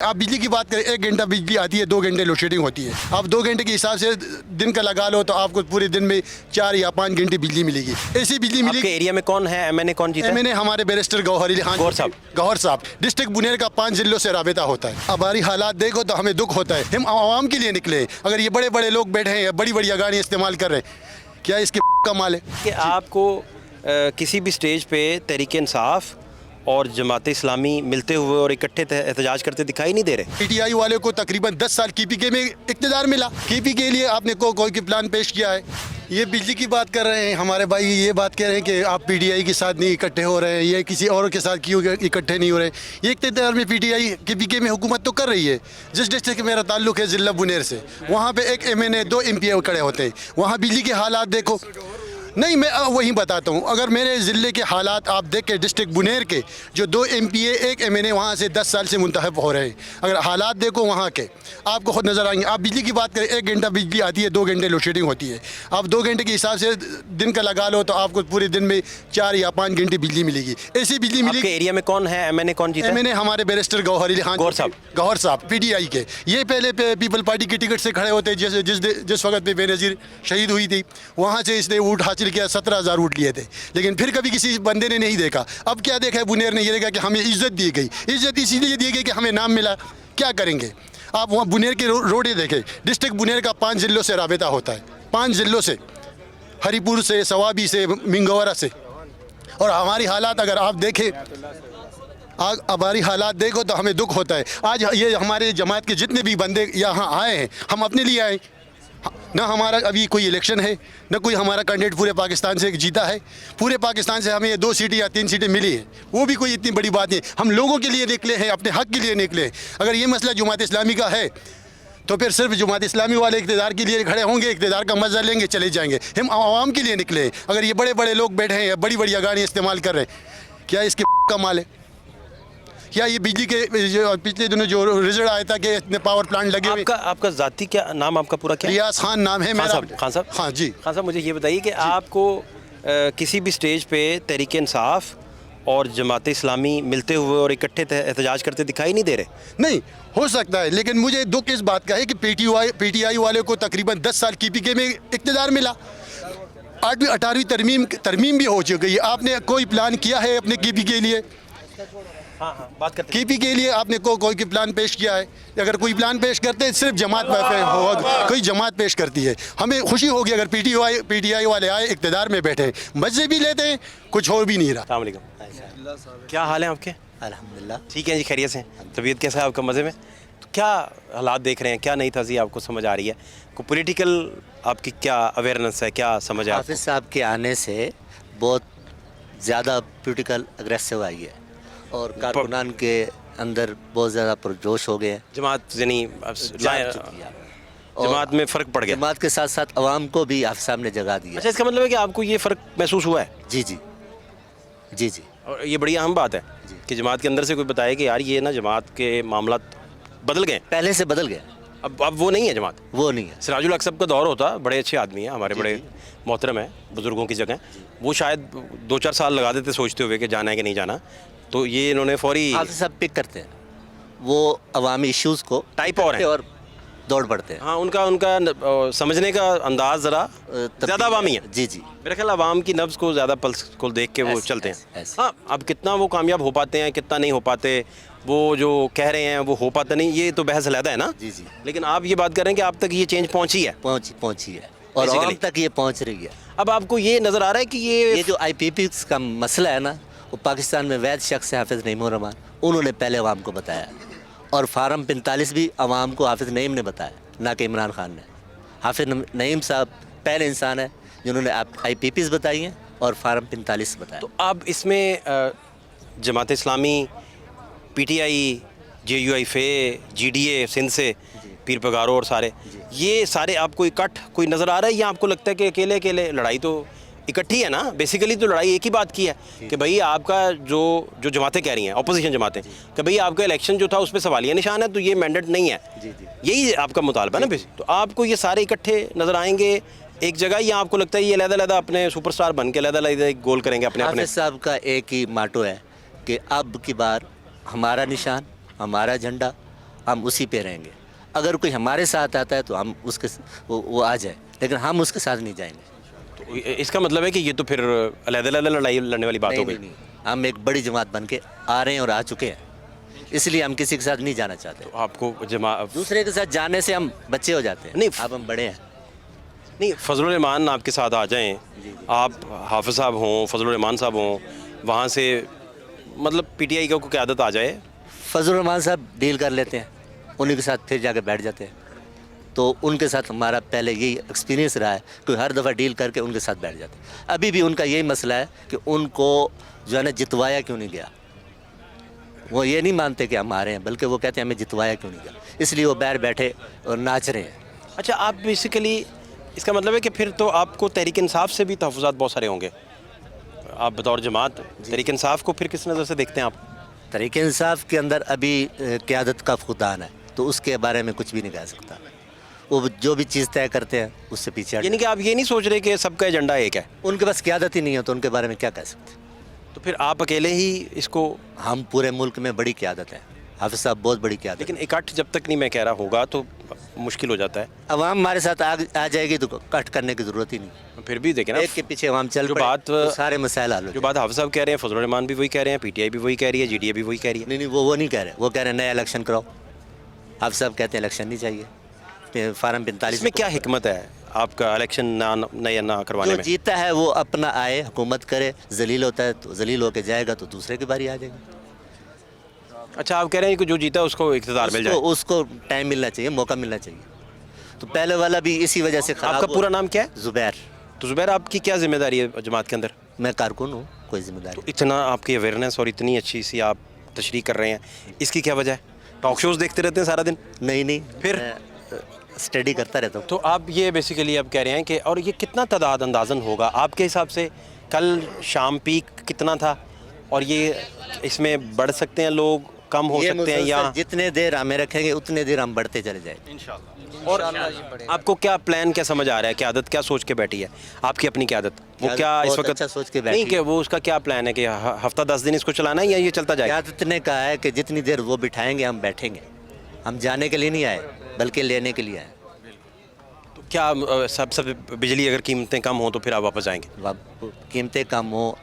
آپ بجلی کی بات کریں 1 گھنٹہ بجلی آتی ہے, 2 گھنٹے لوڈ شیڈنگ ہوتی ہے. آپ 2 گھنٹے کے حساب سے دن کا لگا لو تو آپ کو پورے دن میں 4 یا 5 گھنٹے بجلی ملے گی. ایسی بجلی ملے آپ کے ایریا میں کون ہے ایم این اے کون جیتا ہے؟ ایم این اے ہمارے بیرسٹر گوہر علی خان گوہر صاحب. ڈسٹرکٹ بنیر کا 5 ضلعوں سے رابطہ ہوتا ہے. ہماری حالات دیکھو تو ہمیں دکھ ہوتا ہے. ہم عوام کے لیے نکلے, اگر یہ بڑے بڑے لوگ بیٹھے ہیں, بڑی بڑی گاڑیاں استعمال کر رہے ہیں, کیا اس کی کمال ہے کہ آپ کو کسی بھی سٹیج پہ تحریک انصاف اور جماعت اسلامی ملتے ہوئے اور اکٹھے احتجاج کرتے دکھائی نہیں دے رہے؟ پی ٹی آئی والے کو تقریباً 10 سال کی پی کے میں اقتدار ملا. کی پی کے لیے آپ نے کوئی پلان پیش کیا ہے؟ یہ بجلی کی بات کر رہے ہیں ہمارے بھائی, یہ بات کہہ رہے ہیں کہ آپ پی ٹی آئی کے ساتھ نہیں اکٹھے ہو رہے ہیں, یہ کسی اور کے ساتھ کیوں اکٹھے نہیں ہو رہے ہیں. یہ اقتدار میں پی ٹی آئی کے پی کے میں حکومت تو کر رہی ہے. جس ڈسٹرکٹ کے میرا تعلق ہے ضلع بنیر سے, وہاں پہ 1 ایم این اے 2 ایم پی کھڑے ہوتے ہیں. وہاں بجلی کے حالات دیکھو. نہیں, میں وہی بتاتا ہوں. اگر میرے ضلع کے حالات آپ دیکھ کے ڈسٹرکٹ بنیر کے جو 2 ایم پی 1 ایم این اے وہاں سے 10 سال سے منتخب ہو رہے ہیں, اگر حالات دیکھو وہاں کے آپ کو خود نظر آئیں گے. آپ بجلی کی بات کریں 1 گھنٹہ بجلی آتی ہے, 2 گھنٹے لوڈ شیڈنگ ہوتی ہے. آپ 2 گھنٹے کے حساب سے دن کا لگا لو تو آپ کو پورے دن میں 4 یا 5 گھنٹے بجلی ملے گی. ایسی بجلی ملے آپ کے ایریا میں کون ہے ایم این اے کون جیتا ہے؟ ایم این اے ہمارے بیرسٹر گوہر علی خان گوہر صاحب پی ٹی آئی کے. یہ پہلے پیپل پارٹی کی ٹکٹ سے کھڑے ہوتے, جس وقت پہ بے نظیر شہید ہوئی تھی وہاں سے اس نے ووٹ حاصل کیا, 17,000 ووٹ لیے تھے. لیکن پھر کبھی کسی بندے نے نہیں دیکھا. اب کیا دیکھا ہے بنیر نے؟ یہ دیکھا کہ ہمیں عزت دی گئی. عزت اسی لیے دی گئی کہ ہمیں نام ملا. کیا کریں گے آپ؟ وہاں بنیر کے روڈیں دیکھیں. ڈسٹرکٹ بنیر کا 5 ضلعوں سے رابطہ ہوتا ہے, 5 ضلعوں سے, ہری پور سے, سوابی سے, منگورا سے. اور ہماری حالات اگر آپ دیکھیں, ہماری حالات دیکھو تو ہمیں دکھ ہوتا ہے. آج یہ ہمارے جماعت کے جتنے بھی بندے یہاں آئے ہیں, ہم اپنے لیے آئے. نہ ہمارا ابھی کوئی الیکشن ہے, نہ کوئی ہمارا کینڈیڈیٹ پورے پاکستان سے جیتا ہے. پورے پاکستان سے ہمیں 2 سیٹیں یا 3 سیٹیں ملی ہیں, وہ بھی کوئی اتنی بڑی بات نہیں. ہم لوگوں کے لیے نکلے ہیں, اپنے حق کے لیے نکلے ہیں. اگر یہ مسئلہ جماعت اسلامی کا ہے تو پھر صرف جماعت اسلامی والے اقتدار کے لیے کھڑے ہوں گے, اقتدار کا مزہ لیں گے, چلے جائیں گے. ہم عوام کے لیے نکلے ہیں. اگر یہ بڑے بڑے لوگ بیٹھے ہیں, بڑی بڑی گاڑیاں استعمال کر رہے ہیں, کیا اس کی کمال ہے؟ کیا یہ بجلی کے پچھلے دنوں جو رزلٹ آیا تھا کہ اتنے پاور پلانٹ لگے ہوئے. آپ کا ذاتی کیا نام, آپ کا پورا کیا؟ ریاض خان نام ہے میرا. خان صاحب. ہاں جی. خان صاحب, مجھے یہ بتائیے کہ آپ کو کسی بھی سٹیج پہ تحریک انصاف اور جماعت اسلامی ملتے ہوئے اور اکٹھے احتجاج کرتے دکھائی نہیں دے رہے؟ نہیں ہو سکتا ہے, لیکن مجھے دکھ اس بات کا ہے کہ پی ٹی آئی والے کو تقریباً 10 سال کی پی کے میں اقتدار ملا. 18ویں ترمیم بھی ہو چکی ہے. آپ نے کوئی پلان کیا ہے اپنے کی پی کے لیے؟ بات کرتے کی پی کے لیے آپ نے کوئی پلان پیش کیا ہے؟ اگر کوئی پلان پیش کرتے ہیں صرف جماعت کوئی جماعت پیش کرتی ہے. ہمیں خوشی ہوگی اگر پی ٹی آئی والے آئے, اقتدار میں بیٹھے, مزے بھی لیتے ہیں, کچھ ہو بھی نہیں رہا. السلام علیکم, کیا حال ہے آپ کے؟ الحمدللہ ٹھیک ہے جی, خیریت سے. طبیعت کیسا ہے آپ کا؟ مزے میں. کیا حالات دیکھ رہے ہیں, کیا نئی تازی آپ کو سمجھ آ رہی ہے؟ کوئی پولیٹیکل آپ کی کیا اویئرنیس ہے, کیا سمجھ ہے آپ کو؟ حافظ صاحب کے آنے سے بہت زیادہ پولیٹیکل اگریسو آئی ہے اور کارکنان کے اندر بہت زیادہ پرجوش ہو گئے ہیں. جماعت یعنی جماعت میں فرق پڑ گیا. جماعت کے ساتھ ساتھ عوام کو بھی حافظ صاحب نے جگہ دی ہے. اچھا, اس کا مطلب ہے کہ آپ کو یہ فرق محسوس ہوا ہے؟ جی جی جی جی. اور یہ بڑی اہم بات ہے کہ جماعت کے اندر سے کوئی بتائے کہ یار یہ نا جماعت کے معاملات بدل گئے, پہلے سے بدل گئے. اب وہ نہیں ہے جماعت, وہ نہیں ہے. سراج الحق صاحب کا دور ہوتا, بڑے اچھے آدمی ہیں, ہمارے بڑے محترم ہیں, بزرگوں کی جگہ. وہ شاید 2-4 سال لگا دیتے سوچتے ہوئے کہ جانا ہے کہ نہیں جانا, تو یہ انہوں نے فوری. حافظ صاحب پک کرتے ہیں وہ عوامی ایشوز کو, ٹائپ اور ہیں اور دوڑ پڑتے ہیں. ہاں, ان کا سمجھنے کا انداز ذرا زیادہ عوامی ہے. جی جی. میرا خیال عوام کی نبض کو زیادہ پلس کو دیکھ کے وہ چلتے ہیں. ہاں, اب کتنا وہ کامیاب ہو پاتے ہیں, کتنا نہیں ہو پاتے, وہ جو کہہ رہے ہیں وہ ہو پاتا نہیں, یہ تو بحث علیحدہ ہے نا. جی جی. لیکن آپ یہ بات کر رہے ہیں کہ آپ تک یہ چینج پہنچی ہے. پہنچی ہے اور عوام تک یہ پہنچ رہی ہے. اب آپ کو یہ نظر آ رہا ہے کہ یہ جو آئی پی پی کا مسئلہ ہے نا, وہ پاکستان میں وید شخص ہے حافظ نعیم الرحمان, انہوں نے پہلے عوام کو بتایا, اور فارم 45 بھی عوام کو حافظ نعیم نے بتایا, نہ کہ عمران خان نے. حافظ نعیم صاحب پہلے انسان ہیں جنہوں نے آئی پی پیز بتائی ہیں اور فارم 45 بتایا. تو اب اس میں Jamaat Islami, P T I, J U I F, G D A Sindh سے, پیر پگارو اور سارے, یہ سارے آپ کو اکٹھ کوئی نظر آ رہا ہے, یا آپ کو لگتا ہے کہ اکیلے لڑائی تو اکٹھی ہے نا؟ بیسیکلی تو لڑائی ایک ہی بات کی ہے کہ بھئی آپ کا جو جماعتیں کہہ رہی ہیں, اپوزیشن جماعتیں, کہ بھئی آپ کا الیکشن جو تھا اس پہ سوالیہ نشان ہے, تو یہ مینڈیٹ نہیں ہے. یہی آپ کا مطالبہ ہے نا. تو آپ کو یہ سارے اکٹھے نظر آئیں گے ایک جگہ, یا آپ کو لگتا ہے یہ علیحدہ اپنے سپر سٹار بن کے علیحدہ گول کریں گے اپنے اپنے؟ حافظ صاحب کا ایک ہی ماٹو ہے کہ اب کی بار ہمارا نشان, ہمارا جھنڈا ہم اسی پہ رہیں گے. اگر کوئی ہمارے ساتھ آتا ہے تو ہم اس کے وہ آ جائے, لیکن ہم اس کے ساتھ نہیں جائیں گے. تو اس کا مطلب ہے کہ یہ تو پھر علیحدہ علیحدہ لڑائی لڑنے والی بات ہو گئی. نہیں, ہم ایک بڑی جماعت بن کے آ رہے ہیں اور آ چکے ہیں, اس لیے ہم کسی کے ساتھ نہیں جانا چاہتے. آپ کو دوسرے کے ساتھ جانے سے ہم بچے ہو جاتے ہیں. نہیں, اب ہم بڑے ہیں. نہیں, فضل الرحمان آپ کے ساتھ آ جائیں, آپ حافظ صاحب ہوں, فضل الرحمان صاحب ہوں, وہاں سے مطلب پی ٹی آئی کو قیادت آ جائے. فضل الرحمان صاحب ڈیل کر لیتے ہیں, انہیں کے ساتھ پھر جا کے بیٹھ جاتے ہیں. تو ان کے ساتھ ہمارا پہلے یہی ایکسپیرینس رہا ہے کہ ہر دفعہ ڈیل کر کے ان کے ساتھ بیٹھ جاتے ہیں. ابھی بھی ان کا یہی مسئلہ ہے کہ ان کو جو ہے نا جتوایا کیوں نہیں گیا. وہ یہ نہیں مانتے کہ ہم آ رہے ہیں, بلکہ وہ کہتے ہیں ہمیں جتوایا کیوں نہیں گیا, اس لیے وہ باہر بیٹھے اور ناچ رہے ہیں. اچھا, آپ بیسیکلی اس کا مطلب ہے کہ پھر تو آپ کو تحریک انصاف سے بھی تحفظات بہت سارے ہوں گے. آپ بطور جماعت تحریک انصاف کو پھر کس نظر سے دیکھتے ہیں آپ؟ تحریک انصاف کے اندر ابھی قیادت کا فقدان ہے, تو اس کے بارے میں کچھ بھی نہیں کہہ سکتا. وہ جو بھی چیز طے کرتے ہیں اس سے پیچھے ہٹ یعنی کہ آپ یہ نہیں سوچ رہے کہ سب کا ایجنڈا ایک ہے؟ ان کے پاس قیادت ہی نہیں ہے تو ان کے بارے میں کیا کہہ سکتے. تو پھر آپ اکیلے ہی اس کو, ہم پورے ملک میں بڑی قیادت ہے, حافظ صاحب بہت بڑی قیادت. لیکن اکٹھ جب تک نہیں میں کہہ رہا ہوگا تو مشکل ہو جاتا ہے. عوام ہمارے ساتھ آ جائے گی تو کٹ کرنے کی ضرورت ہی نہیں. پھر بھی دیکھیں نا, ایک کے پیچھے عوام چل جو پڑے بات تو سارے مسائل حل ہو جو جائیں. بات حافظ صاحب کہہ رہے ہیں, فضل الرحمان بھی وہی کہہ رہے ہیں, پی ٹی آئی بھی وہی کہہ رہی ہے, جی ڈی اے بھی وہی کہہ رہی ہے. نہیں, وہ نہیں کہہ رہے, وہ کہہ رہے ہیں نیا الیکشن کراؤ. حافظ صاحب کہتے ہیں الیکشن نہیں چاہیے, فارم 45. اس میں کیا حکمت ہے آپ کا الیکشن نہ کروانے جو میں؟ جیتا ہے وہ اپنا آئے, حکومت کرے, ذلیل ہوتا ہے تو ذلیل ہو کے جائے گا تو دوسرے کی باری آ جائے گی. اچھا, آپ کہہ رہے ہیں کہ جو جیتا ہے اس کو اقتدار مل جائے. اس کو ٹائم ملنا چاہیے, موقع ملنا چاہیے. تو پہلے والا بھی اسی وجہ سے خراب. آپ کا پورا نام کیا ہے؟ زبیر. تو زبیر, آپ کی کیا ذمہ داری ہے جماعت کے اندر؟ میں کارکن ہوں, کوئی ذمہ داری. اتنا آپ کی اویئرنیس اور اتنی اچھی سی آپ تشریح کر رہے ہیں, اس کی کیا وجہ ہے؟ ٹاک شوز دیکھتے رہتے ہیں سارا دن؟ نہیں, پھر اسٹڈی کرتا رہتا ہوں. تو آپ یہ بیسیکلی آپ کہہ رہے ہیں کہ, اور یہ کتنا تعداد اندازاً ہوگا آپ کے حساب سے؟ کل شام پیک کتنا تھا, اور یہ اس میں بڑھ سکتے ہیں لوگ, کم ہو سکتے ہیں, یا جتنے دیر ہمیں رکھیں گے اتنے دیر ہم بڑھتے چلے جائیں گے انشاءاللہ. اور آپ کو کیا پلان کیا سمجھ آ رہا ہے؟ قیادت کیا سوچ کے بیٹھی ہے آپ کی اپنی قیادت؟ وہ کیا اس وقت اچھا سوچ کے بیٹھی نہیں کہ وہ اس کا کیا پلان ہے کہ ہفتہ 10 دن اس کو چلانا ہے یا یہ چلتا جائے گا؟ قیادت نے کہا ہے کہ جتنی دیر وہ بٹھائیں گے ہم بیٹھیں گے. ہم جانے کے لیے نہیں آئے بلکہ لینے کے لیے آئے. تو کیا سب بجلی اگر قیمتیں کم ہوں تو پھر آپ واپس جائیں گے؟ قیمتیں کم ہوں,